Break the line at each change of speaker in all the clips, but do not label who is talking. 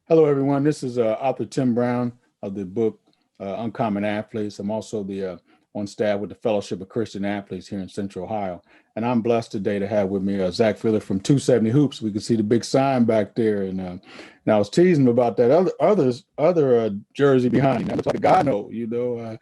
Hello, everyone. This is author Tim Brown of the book Uncommon Athletes. I'm also the on staff with the Fellowship of Christian Athletes here in Central Ohio. And I'm blessed today to have with me Zach Filler from 270 Hoops. We can see the big sign back there. And I was teasing him about that other jersey behind him. That looks like a guy I know,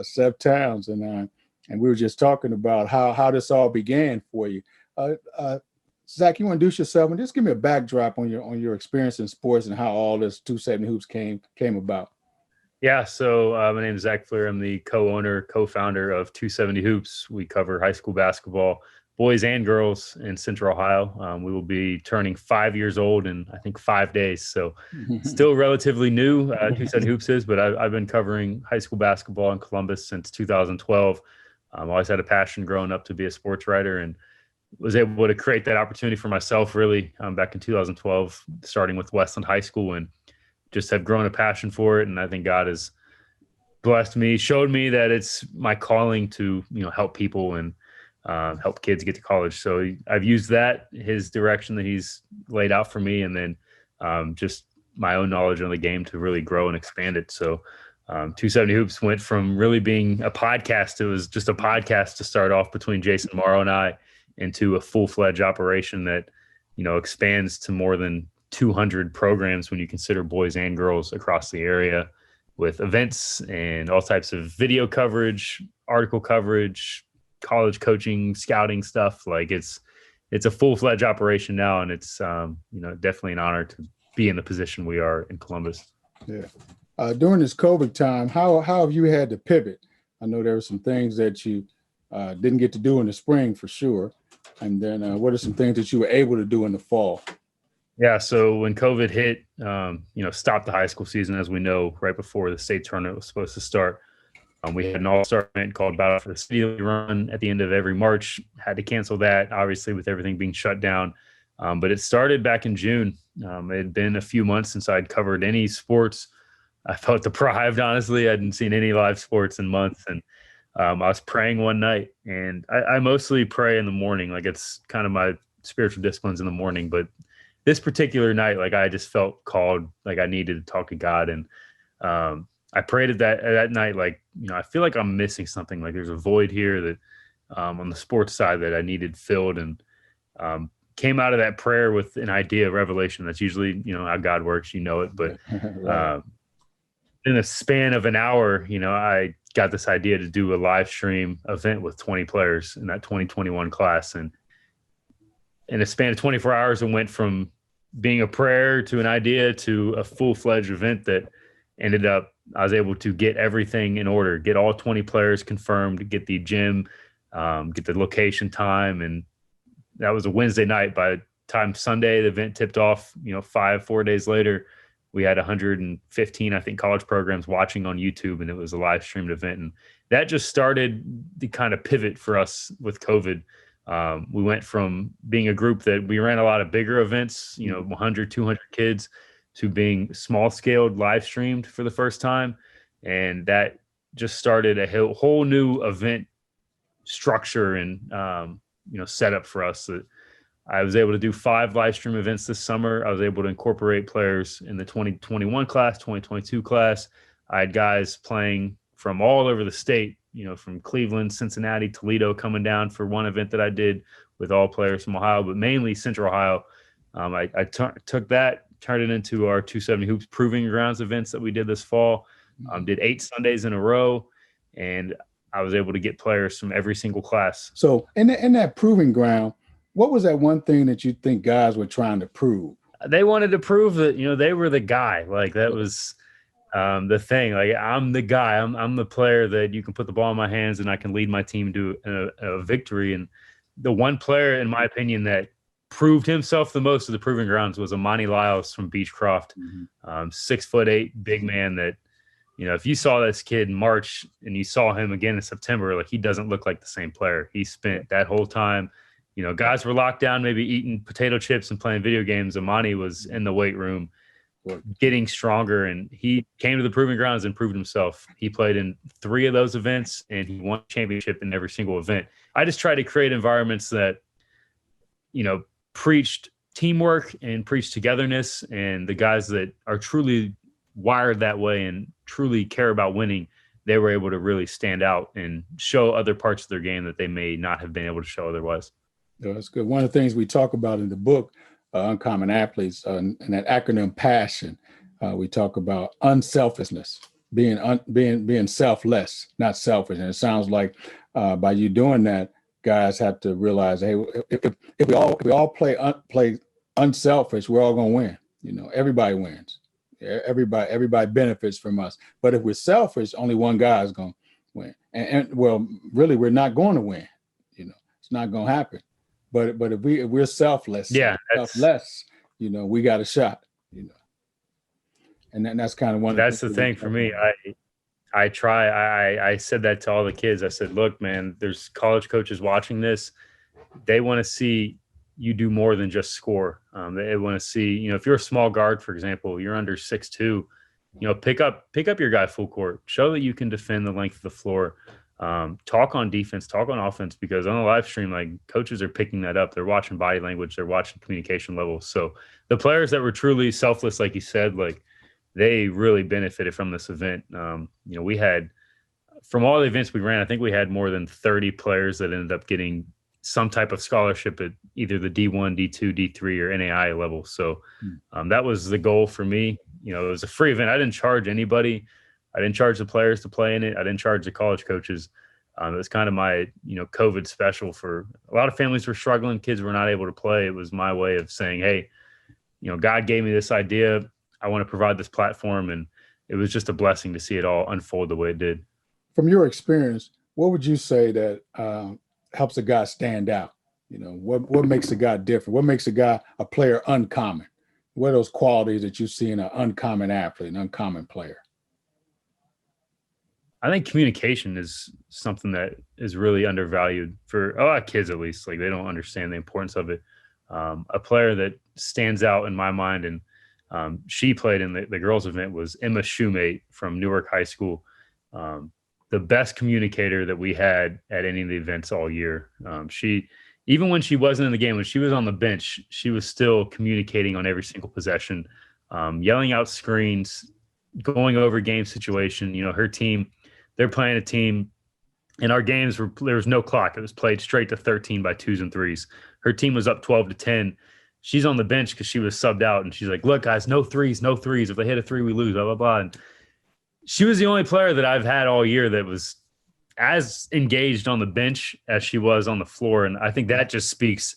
Seth Towns. And we were just talking about how this all began for you. Zach, you want to introduce yourself and just give me a backdrop on your experience in sports and how all this 270 Hoops came about.
Yeah, so my name is Zach Fleer. I'm the co-founder of 270 Hoops. We cover high school basketball, boys and girls in Central Ohio. We will be turning 5 years old in, I think, 5 days. So still relatively new, 270 Hoops is, but I've been covering high school basketball in Columbus since 2012. Always had a passion growing up to be a sports writer and was able to create that opportunity for myself really back in 2012, starting with Westland High School, and just have grown a passion for it. And I think God has blessed me, showed me that it's my calling to, help people and help kids get to college. So I've used his direction that he's laid out for me, and then just my own knowledge on the game to really grow and expand it. So 270 Hoops went from really being a podcast. It was just a podcast to start off between Jason Morrow and I, into a full-fledged operation that, expands to more than 200 programs when you consider boys and girls across the area, with events and all types of video coverage, article coverage, college coaching, scouting stuff. Like it's a full-fledged operation now. And it's, definitely an honor to be in the position we are in Columbus.
Yeah. During this COVID time, how have you had to pivot? I know there were some things that you didn't get to do in the spring for sure. And then what are some things that you were able to do in the fall?
Yeah, so when COVID hit, stopped the high school season, as we know, right before the state tournament was supposed to start. We had an all-star event called Battle for the City that we run at the end of every March. Had to cancel that, obviously, with everything being shut down. But it started back in June. It had been a few months since I'd covered any sports. I felt deprived, honestly. I hadn't seen any live sports in months. And I was praying one night, and I mostly pray in the morning. Like, it's kind of my spiritual disciplines in the morning. But this particular night, like, I just felt called, like I needed to talk to God. And I prayed at that night, like, I feel like I'm missing something. Like there's a void here that on the sports side that I needed filled, and came out of that prayer with an idea of revelation. That's usually, how God works, it. But
Right.
In a span of an hour, I got this idea to do a live stream event with 20 players in that 2021 class. And in a span of 24 hours, it went from being a prayer to an idea to a full-fledged event that ended up, I was able to get everything in order, get all 20 players confirmed, get the gym, get the location time. And that was a Wednesday night. By the time Sunday, the event tipped off, 4 days later, we had 115, I think, college programs watching on YouTube, and it was a live streamed event. And that just started the kind of pivot for us with COVID. We went from being a group that we ran a lot of bigger events, 100, 200 kids, to being small scaled live streamed for the first time. And that just started a whole new event structure and, setup for us. That I was able to do 5 live stream events this summer. I was able to incorporate players in the 2021 class, 2022 class. I had guys playing from all over the state, from Cleveland, Cincinnati, Toledo, coming down for one event that I did with all players from Ohio, but mainly Central Ohio. I took that, turned it into our 270 Hoops Proving Grounds events that we did this fall. Did 8 Sundays in a row, and I was able to get players from every single class.
So in that proving ground, what was that one thing that you think guys were trying to prove?
They wanted to prove that, they were the guy. Like that was the thing. Like, I'm the guy. I'm the player that you can put the ball in my hands and I can lead my team to a victory. And the one player, in my opinion, that proved himself the most of the proving grounds was Amani Lyles from Beechcroft. 6'8", big man that, if you saw this kid in March and you saw him again in September, like, he doesn't look like the same player. He spent that whole time, guys were locked down, maybe eating potato chips and playing video games. Amani was in the weight room getting stronger, and he came to the proving grounds and proved himself. He played in 3 of those events, and he won a championship in every single event. I just try to create environments that, preached teamwork and preach togetherness, and the guys that are truly wired that way and truly care about winning, they were able to really stand out and show other parts of their game that they may not have been able to show otherwise.
Yeah, that's good. One of the things we talk about in the book, Uncommon Athletes, and that acronym PASSION, we talk about unselfishness, being selfless, not selfish. And it sounds like by you doing that, guys have to realize, hey, if we all play unselfish, we're all going to win. You know, everybody wins. Everybody benefits from us. But if we're selfish, only one guy is going to win. And well, really, we're not going to win. You know, it's not going to happen. But if we're selfless, selfless, you know, we got a shot. You know, and that's kind of one.
That's the thing for me. I said that to all the kids. I said, look, man, there's college coaches watching this. They want to see you do more than just score. They want to see, you know, if you're a small guard, for example, you're under 6'2", you know, pick up your guy full court, show that you can defend the length of the floor, talk on defense, talk on offense, because on the live stream, like, coaches are picking that up. They're watching body language. They're watching communication levels. So the players that were truly selfless, like you said, like, they really benefited from this event. You know, we had, from all the events we ran, I think we had more than 30 players that ended up getting some type of scholarship at either the D1, D2, D3, or NAI level. So that was the goal for me. You know, it was a free event. I didn't charge anybody. I didn't charge the players to play in it. I didn't charge the college coaches. It was kind of my, you know, COVID special. For a lot of families were struggling. Kids were not able to play. It was my way of saying, hey, you know, God gave me this idea. I want to provide this platform. And it was just a blessing to see it all unfold the way it did.
From your experience, what would you say that helps a guy stand out? You know, what makes a guy different? What makes a player uncommon? What are those qualities that you see in an uncommon athlete, an uncommon player?
I think communication is something that is really undervalued for a lot of kids, at least. Like, they don't understand the importance of it. A player that stands out in my mind, and she played in the girls' event, was Emma Shumate from Newark High School. The best communicator that we had at any of the events all year. She, even when she wasn't in the game, when she was on the bench, she was still communicating on every single possession, yelling out screens, going over game situation. You know, her team, they're playing a team, and our games there was no clock. It was played straight to 13 by 2s and 3s. Her team was up 12-10. She's on the bench because she was subbed out, and she's like, look, guys, no threes. If they hit a 3, we lose, blah, blah, blah. And she was the only player that I've had all year that was as engaged on the bench as she was on the floor. And I think that just speaks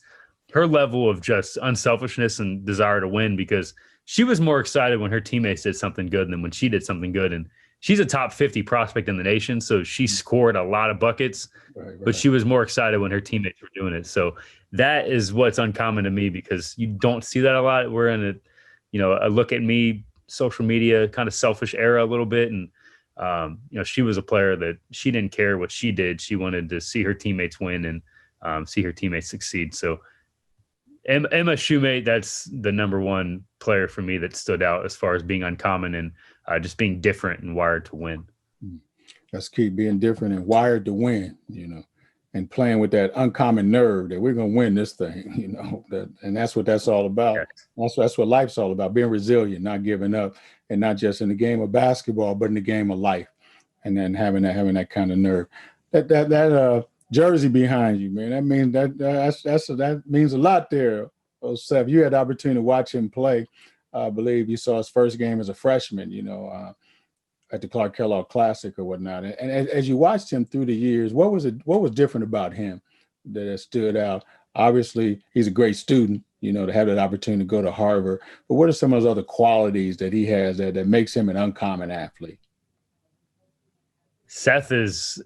her level of just unselfishness and desire to win, because she was more excited when her teammates did something good than when she did something good. And she's a top 50 prospect in the nation, so she scored a lot of buckets, right. But she was more excited when her teammates were doing it. So that is what's uncommon to me, because you don't see that a lot. We're in a look at me, social media kind of selfish era a little bit. And, you know, she was a player that she didn't care what she did. She wanted to see her teammates win and see her teammates succeed. So Emma Shumate, that's the number one player for me that stood out as far as being uncommon and just being different and wired to win.
That's key, being different and wired to win, you know, and playing with that uncommon nerve that we're going to win this thing, you know, and that's what that's all about. Yes. That's what life's all about, being resilient, not giving up, and not just in the game of basketball, but in the game of life, and then having that kind of nerve. That jersey behind you, man, that means that means a lot there. Oh, Seth, you had the opportunity to watch him play. I believe you saw his first game as a freshman, you know, at the Clark Kellogg Classic or whatnot. And as you watched him through the years, what was different about him that stood out? Obviously, he's a great student, you know, to have that opportunity to go to Harvard. But what are some of those other qualities that he has that makes him an uncommon athlete?
Seth is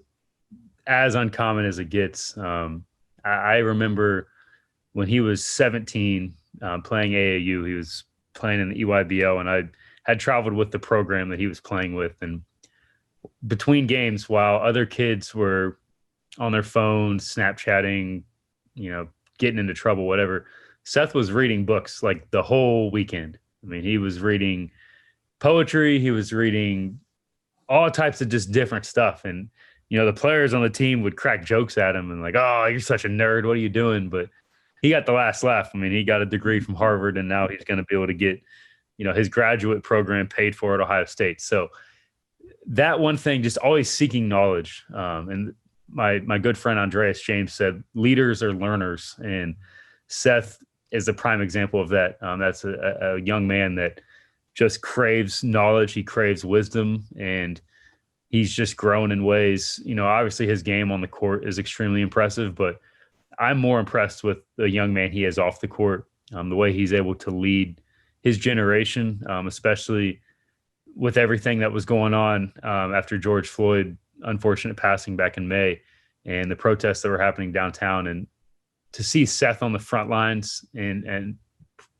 as uncommon as it gets. I remember when he was 17, playing AAU, he was playing in the EYBL, and I had traveled with the program that he was playing with. And between games, while other kids were on their phones, Snapchatting, you know, getting into trouble, whatever, Seth was reading books like the whole weekend. I mean, he was reading poetry. He was reading all types of just different stuff. And, you know, the players on the team would crack jokes at him and like, oh, you're such a nerd. What are you doing? But he got the last laugh. I mean, he got a degree from Harvard, and now he's going to be able to get, his graduate program paid for at Ohio State. So that one thing, just always seeking knowledge. And my good friend Andreas James said, leaders are learners, and Seth is a prime example of that. That's a young man that just craves knowledge. He craves wisdom, and he's just grown in ways, obviously his game on the court is extremely impressive, but I'm more impressed with the young man he is off the court, the way he's able to lead his generation, especially with everything that was going on after George Floyd, unfortunate passing back in May, and the protests that were happening downtown. And to see Seth on the front lines and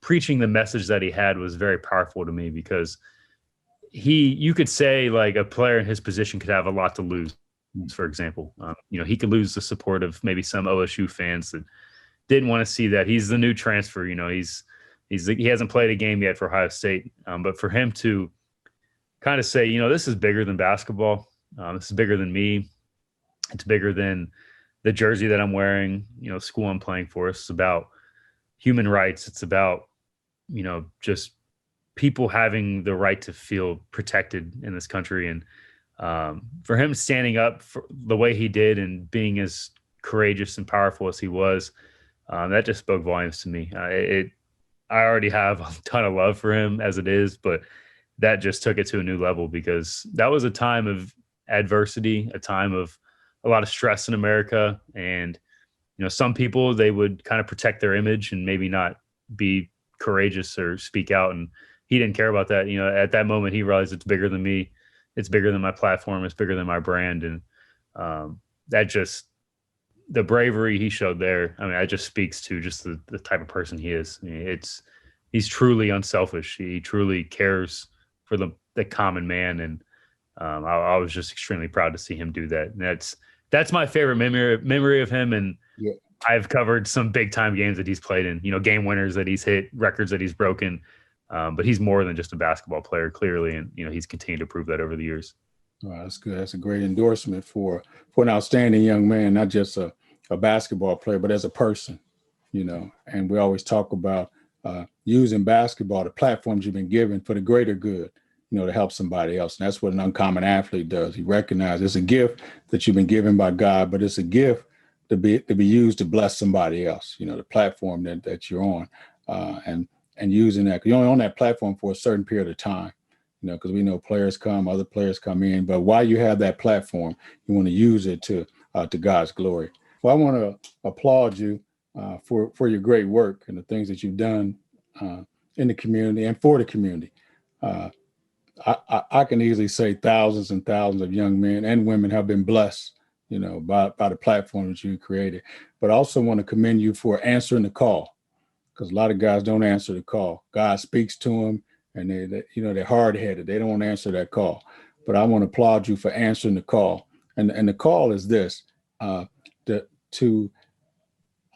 preaching the message that he had was very powerful to me, because you could say like a player in his position could have a lot to lose. For example, he could lose the support of maybe some OSU fans that didn't want to see that. He's the new transfer. He hasn't played a game yet for Ohio State, but for him to kind of say, this is bigger than basketball. This is bigger than me. It's bigger than the jersey that I'm wearing, school I'm playing for. It's about human rights. It's about, just people having the right to feel protected in this country. And for him standing up for the way he did and being as courageous and powerful as he was, that just spoke volumes to me. I already have a ton of love for him as it is, but that just took it to a new level, because that was a time of adversity, a time of a lot of stress in America. And, some people, they would kind of protect their image and maybe not be courageous or speak out. And he didn't care about that. At that moment, he realized it's bigger than me. It's bigger than my platform. It's bigger than my brand. And the bravery he showed there, that just speaks to just the type of person he is. He's truly unselfish. He truly cares for the common man. And I was just extremely proud to see him do that. And that's my favorite memory of him. And
Yeah.
I've covered some big time games that he's played in, game winners that he's hit, records that he's broken. But he's more than just a basketball player, clearly. And, he's continued to prove that over the years.
Wow, that's good. That's a great endorsement for an outstanding young man, not just a basketball player, but as a person, and we always talk about using basketball, the platforms you've been given for the greater good, to help somebody else. And that's what an uncommon athlete does. He recognizes it's a gift that you've been given by God, but it's a gift to be used to bless somebody else, the platform that you're on, and using that. You're only on that platform for a certain period of time, because we know players come, other players come in, but while you have that platform, you want to use it to God's glory. Well, I want to applaud you for your great work and the things that you've done in the community and for the community. I can easily say thousands and thousands of young men and women have been blessed, by the platform that you created. But I also want to commend you for answering the call, because a lot of guys don't answer the call. God speaks to them, and they're hard-headed. They don't want to answer that call. But I want to applaud you for answering the call. And the call is this: I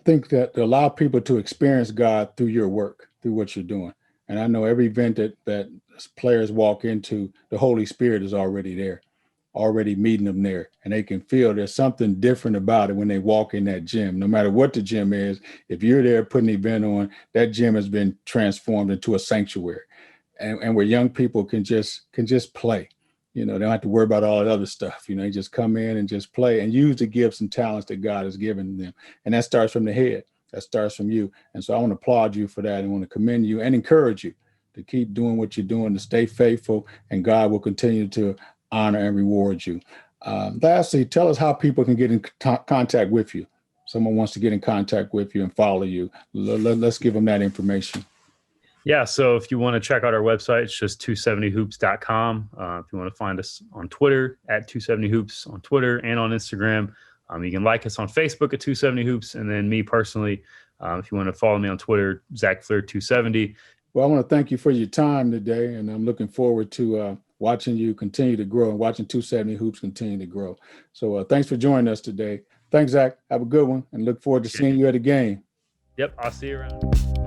think that to allow people to experience God through your work, through what you're doing. And I know every event that players walk into, the Holy Spirit is already there, already meeting them there. And they can feel there's something different about it when they walk in that gym. No matter what the gym is, if you're there putting an event on, that gym has been transformed into a sanctuary. And where young people can just play. They don't have to worry about all that other stuff. They just come in and just play and use the gifts and talents that God has given them. And that starts from the head. That starts from you. And so I want to applaud you for that. I want to commend you and encourage you to keep doing what you're doing, to stay faithful, and God will continue to honor and reward you. Lastly, tell us how people can get in contact with you. Someone wants to get in contact with you and follow you. Let's give them that information.
Yeah, so if you want to check out our website, it's just 270hoops.com. If you want to find us on Twitter, at 270hoops on Twitter and on Instagram. You can like us on Facebook at 270hoops. And then me personally, if you want to follow me on Twitter, ZachFlair270.
Well, I want to thank you for your time today. And I'm looking forward to watching you continue to grow and watching 270 Hoops continue to grow. So thanks for joining us today. Thanks, Zach. Have a good one and look forward to seeing you at a game.
Yep, I'll see you around.